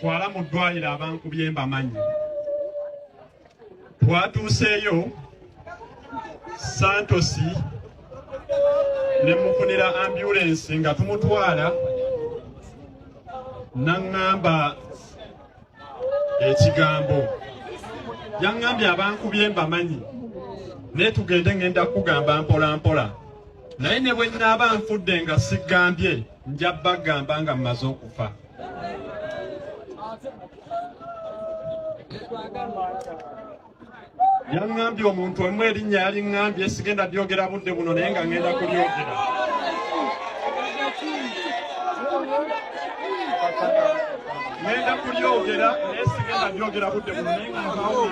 bamutwala mu ddwaliro abankubye mbamanyi. Twatuuseeyo Santos ne mufunira ambulance nga tumutwala n'aŋŋamba ekigambo. Yaŋŋambye abankubye mbamanyi naye tugende ngenda kugamba mpola mpola. Naye ne bwe nnaaba nfudde nga sigambye nja bagamba nga mmaze okufa. Yaŋŋambye omuntu omu erinnya yaliŋŋambye sigenda lyogera budde buno naye nga ŋŋenda kulyogera. Ŋŋenda kulyogera naye sigenda lyogera budde buno naye nga nvaawo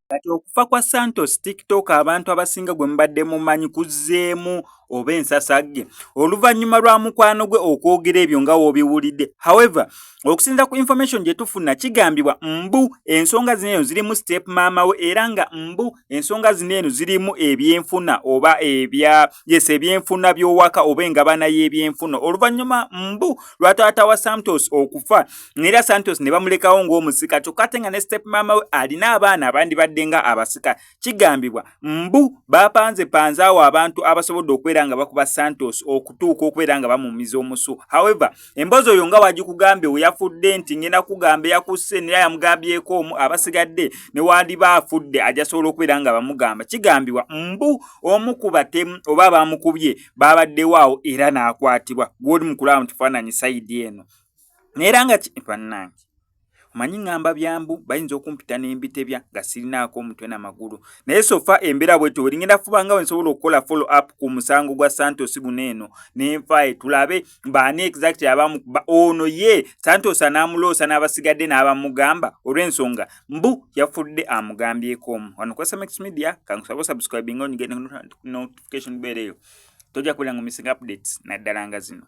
Kati okufa kwa Santos TikTok abantu abasinga gwe mbadde mumanyi kuzzeemu oba ensasagge oluvannyuma lwa mukwano gwe okwogera ebyo nga w'obiwulidde. However, okusinza ku information gye tufuna kigambibwa mbu ensonga zino zirimu step maama we era nga mbu ensonga zino zirimu ebyenfuna oba ebyenfuna by'owaka oba engabana y'ebyenfuna oluvannyuma mbu lwa taata wa Santos okufa era Santos ne bamulekawo ng'omusika kyokka ate nga ne step maama we alina abaana abandi badde nga abasika. Kigambibwa mbu bapanze awo abantu abasobodde okubeera nga bakuba Santos okutuuka okubeera nga bamumiza omusu. However, emboozi oyo nga wagikugambye we yafudde nti ngenda kugamba yakusse naye yamugambyeko omu abasigadde ne wandiba afudde ajasobola okubeera nga bamugamba. Kigambibwa mbu omu ku batemu oba abamukubye babaddewo awo era n'akwatibwa. Gw'oli mu kulaba mu kifaananyi sayidi eno. Era nga bannange manyi ngamba byambu bayinza okumpita n'embitebya nga sirinaako omutwe n'amagulu. Naye sofa embeera bwetyo bwe ngenda fuba nga wensobola okukola follow up ku musango gwa Santos guno eno nenfaye tulabe baani exactly abamukuba ono ye Santos anaamuloosa n'abasigadde n'abamugamba olw'ensonga mbu yafudde amugambyeko omu. Wano ku SMX Media kankusaba subscribing on get notification bell eyo tojja kubeera nga missing updates naddala nga zino.